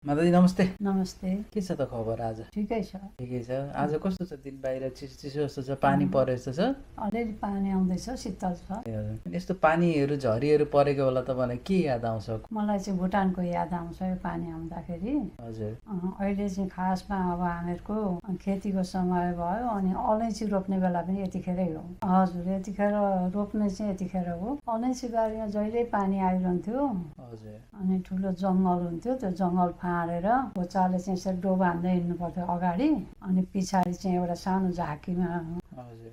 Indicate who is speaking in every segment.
Speaker 1: माताजी नमस्ते।
Speaker 2: नमस्ते।
Speaker 1: के छ त खबर आज?
Speaker 2: ठिकै छ।
Speaker 1: ठिकै छ। आज कस्तो छ दिन? बाहिर चिसो चिसो जस्तो छ, पानी परे जस्तो छ?
Speaker 2: अलिअलि पानी आउँदैछ, शीतल छ।
Speaker 1: ए हजुर। यस्तो पानीहरू झरीहरू परेको बेला तपाईँलाई के याद आउँछ?
Speaker 2: मलाई चाहिँ भुटानको याद आउँछ यो पानी आउँदाखेरि।
Speaker 1: हजुर।
Speaker 2: अहिले चाहिँ खासमा अब हामीहरूको खेतीको समय भयो अनि अलैँची रोप्ने बेला पनि यतिखेरै हो। हजुर, यतिखेर रोप्ने चाहिँ यतिखेर हो। अलैँची बारीमा जहिले पानी आइरहन्थ्यो।
Speaker 1: हजुर।
Speaker 2: अनि ठुलो जङ्गल हुन्थ्यो, त्यो जङ्गल फाँडेर खोचाले चाहिँ यसरी डोबा हान्दै हिँड्नु पर्थ्यो अगाडि, अनि पछाडि चाहिँ एउटा सानो झाँकीमा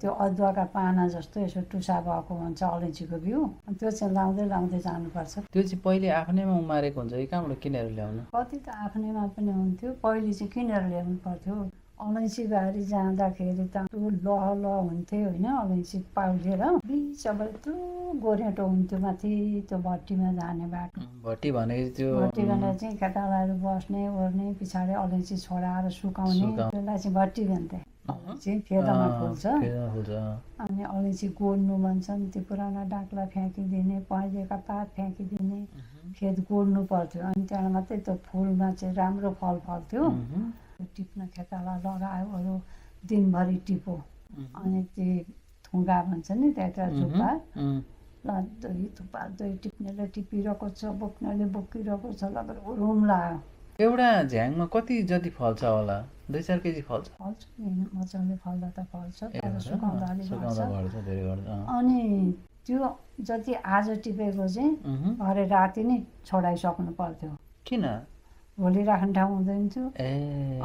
Speaker 2: त्यो अदुवाका पाना जस्तो यसो टुसा भएको हुन्छ अलैँचीको बिउ, त्यो चाहिँ लाउँदै लाउँदै जानुपर्छ।
Speaker 1: त्यो चाहिँ पहिले आफ्नैमा उमारेको हुन्छ कि कहाँबाट किनेर ल्याउनु?
Speaker 2: कति त आफ्नैमा पनि हुन्थ्यो, पहिले चाहिँ किनेर ल्याउनु पर्थ्यो। अलैँची बारी जाँदाखेरि त त्यो लह लह हुन्थ्यो होइन, अलैँची पाउलेर बिचमा यत्रो गोरेटो हुन्थ्यो माथि त्यो भट्टीमा जाने बाटो।
Speaker 1: भट्टी भनेको त्यो
Speaker 2: भट्टीमा चाहिँ केटाहरू बस्ने ओर्ने, पछाडि अलैँची छोडाएर सुकाउने, त्यसलाई चाहिँ भट्टी भन्थे। अलैँची फेदमा फुल्छ अनि अलैँची गोड्नु भन्छन्, त्यो पुराना डाक्ला फ्याँकिदिने, पहेँलीका पात फ्याँकिदिने, खेत गोड्नु पर्थ्यो अनि त्यहाँ मात्रै त्यो फुलमा चाहिँ राम्रो फल फल्थ्यो। टिप्न खेताला लगायो अरू दिनभरि टिपो, अनि त्यो थुङ्गा भन्छ नि त्यहाँ थुक्पा ल दही थुक्पा दही टिप्नेले टिपिरहेको छ, बोक्नेले बोकिरहेको छ, लगेर रुम लाग्यो।
Speaker 1: एउटा झ्याङमा कति जति फल्छ होला? 2-4 केजी फल्छ?
Speaker 2: फल्छ नि, मजाले फल्दा त फल्छ, तर सुकाउँदा अलिक
Speaker 1: घट्छ।
Speaker 2: अनि त्यो जति आज टिपेको चाहिँ भरे राति नै छोडाइसक्नु पर्थ्यो।
Speaker 1: किन?
Speaker 2: भोलि राख्ने ठाउँ हुँदैन थियो।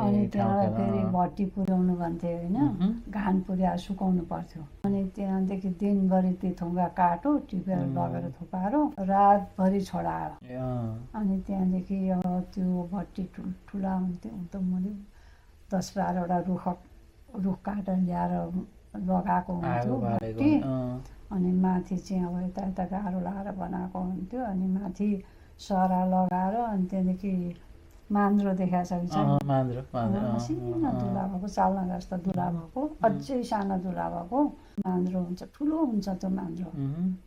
Speaker 2: अनि त्यहाँ फेरि भट्टी पुर्याउनु भन्थे होइन, घान पुर्याएर सुकाउनु पर्थ्यो। अनि त्यहाँदेखि दिनभरि त्यो थुङ्गा काटो टिपेर लगेर थुपारो रातभरि छोडायो। अनि त्यहाँदेखि अब त्यो भट्टी ठुल्ठुला हुन्थ्यो, त मैले 10-12वटा रुख काटेर ल्याएर लगाएको हुन्थ्यो भट्टी। अनि माथि चाहिँ अब यता यता गाह्रो लगाएर बनाएको हुन्थ्यो, अनि माथि सरा लगाएर, अनि त्यहाँदेखि मान्द्रो देखाएको छ मसिनो दुला भएको, चाल्ना जस्तो दुला भएको, अझै सानो दुला भएको मान्द्रो हुन्छ, ठुलो हुन्छ त्यो मान्द्रो।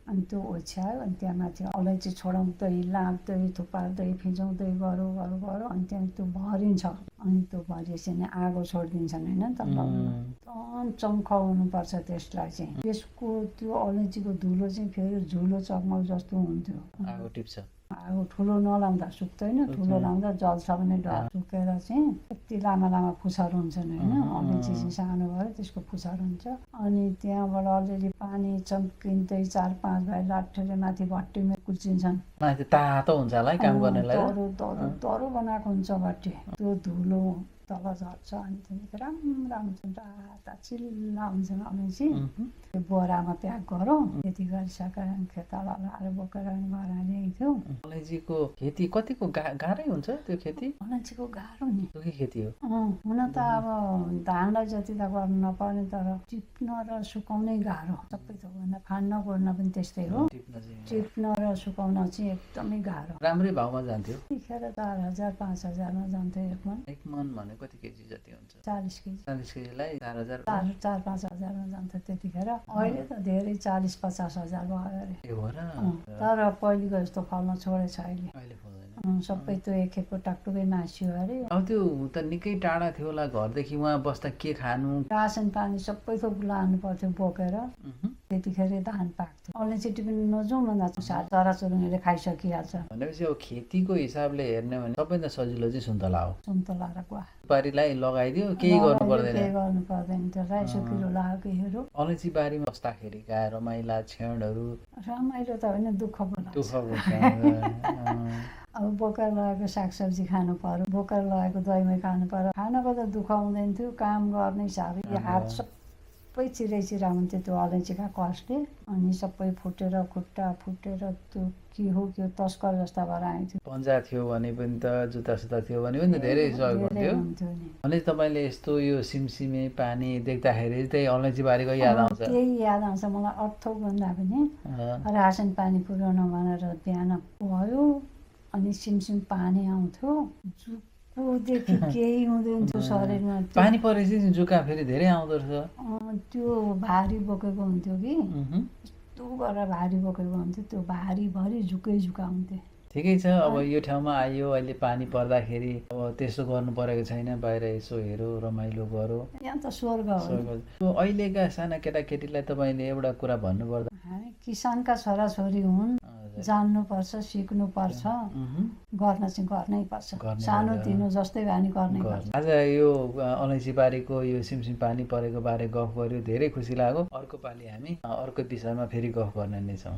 Speaker 2: अनि त्यो ओछ्यायो, अनि त्यहाँ माथि अलैँची छोडाउँदै लाँदै थुपार्दै फिजाउँदै गरौँ गरौँ गरौँ, अनि त्यहाँ त्यो भरिन्छ। अनि त्यो भरिएपछि नि आगो छोडिदिन्छन् होइन, एकदम चम्काउनुपर्छ त्यसलाई चाहिँ। त्यसको त्यो अलैँचीको धुलो चाहिँ फेरि झुलो चकमक जस्तो हुन्थ्यो।
Speaker 1: आगो टिप्छ।
Speaker 2: आगो ठुलो नलाउँदा सुक्दैन, ठुलो लाउँदा जल्छ भने डर। सुकेर चाहिँ यति लामा लामा पुछर हुन्छन् होइन, अलैँची चाहिँ सानो भएर त्यसको पुछर हुन्छ। अनि त्यहाँबाट अलिअलि पानी चम्किँदै 4-5 भाइ लाठेले माथि भट्टीमा कुल्चिन्छन्।
Speaker 1: माथि तातो हुन्छ होला है काम गर्नेलाई?
Speaker 2: दरो बनाएको हुन्छ भट्टी, त्यो धुलो तल झर्छ। अनि त्यहाँदेखि राम्रा हुन्छन्, राता चिल्ला हुन्छन् अलैँची। त्यो बोरामा प्याक गरौँ, त्यति गरिसकेर खेताला लगाएर बोकेर घर ल्याइन्थ्यो।
Speaker 1: अलैँचीको खेती कतिको गाह्रै हुन्छ त्यो खेती?
Speaker 2: अलैँचीको गाह्रो नि,
Speaker 1: दुःखी खेती हो।
Speaker 2: हुन त अब धानलाई जति त गर्नु नपर्ने, तर टिप्न र सुकाउनै गाह्रो। सबै थोक भन्दा फाड्न गोड्न पनि त्यस्तै हो, टिप्न र सुकाउन चाहिँ एकदमै गाह्रो।
Speaker 1: राम्रै भाउमा जान्थ्यो?
Speaker 2: त्यतिखेर 4,000-5,000मा जान्थ्यो एक मन।
Speaker 1: एक मन भने कति केजी जति हुन्छ?
Speaker 2: 40 केजी।
Speaker 1: 40 केजीलाई 4,000?
Speaker 2: 4-5 हजारमा जान्थ्यो त्यतिखेर। अहिले त धेरै 40-50 हजार भयो अरे। तर पहिलेको जस्तो फल्न छोडेछ अहिले। सबै त्यो एकखेपको टाकटुकै मास्यो अरे।
Speaker 1: अब त्यो त निकै टाढा थियो होला घरदेखि, उहाँ बस्दा के खानु?
Speaker 2: रासन पानी सबै थोक लानु पर्थ्यो बोकेर, त्यतिखेर धान पाक्थ्यो। अलैँची टिप्न नजाउँ भन्दा चराचुरुङ्गीले खाइसकिहाल्छ।
Speaker 1: भनेपछि अब खेतीको हिसाबले हेर्ने भने सबैभन्दा सजिलो चाहिँ सुन्तला हो।
Speaker 2: सुन्तला र गुवा
Speaker 1: बारीलाई लगाइदियो, केही गर्नु पर्दैन।
Speaker 2: केही गर्नु पर्दैन, त्यसलाई सुकिलो लाग्यो केहीहरू।
Speaker 1: अलैँची बारीमा बस्दाखेरि रमाइला क्षणहरू?
Speaker 2: रमाइलो त होइन, दुःख पो लाग्छ। अब बोकेर लगेको सागसब्जी खानु पर्यो, बोकेर लगेको दहीमै खानु पर्यो। खानको त दुःख हुँदैन थियो, काम गर्ने साह्रै हात सबै चिरा हुन्थ्यो त्यो अलैँचीका कसले। अनि सबै फुटेर खुट्टा फुटेर त्यो के हो के तस्कर जस्ता भएर आइन्थ्यो।
Speaker 1: पन्जा थियो भने पनि त, जुत्ता सुत्ता थियो भने पनि धेरै सहयोग हुन्थ्यो नि। अनि तपाईँले यस्तो यो सिमसिमे पानी देख्दाखेरि त्यही अलैँची बारीको याद आउँछ?
Speaker 2: त्यही याद आउँछ मलाई। अर्थौँ भन्दा पनि रासन पानी पुर्याउन भनेर बिहान भयो, अनि सिमसिम पानी आउँथ्यो, जुकोदेखि केही हुँदैन थियो शरीरमा।
Speaker 1: पानी परेपछि जुका फेरि धेरै आउँदो रहेछ।
Speaker 2: त्यो भारी बोकेको हुन्थ्यो कि, यस्तो गरेर भारी बोकेको हुन्थ्यो, त्यो भारीभरि जुकै जुका हुन्थ्यो।
Speaker 1: ठिकै छ। अब यो ठाउँमा आइयो, अहिले पानी पर्दाखेरि अब त्यस्तो गर्नु परेको छैन, बाहिर यसो हेरो, रमाइलो गरो।
Speaker 2: यहाँ त स्वर्ग हो।
Speaker 1: अहिलेका साना केटाकेटीलाई तपाईँले एउटा कुरा भन्नुपर्दा
Speaker 2: हामी किसानका छोराछोरी हुन्, जान्नुपर्छ, सिक्नुपर्छ, गर्न चाहिँ गर्नै पर्छ, सानो तिनो जस्तै बानी गर्नै पर्छ।
Speaker 1: आज यो अलैँची बारीको यो सिमसिम पानी परेको बारे गफ गर्यो, धेरै खुसी लाग्यो। अर्को पालि हामी अर्को विषयमा फेरि गफ गर्ने नै छौँ।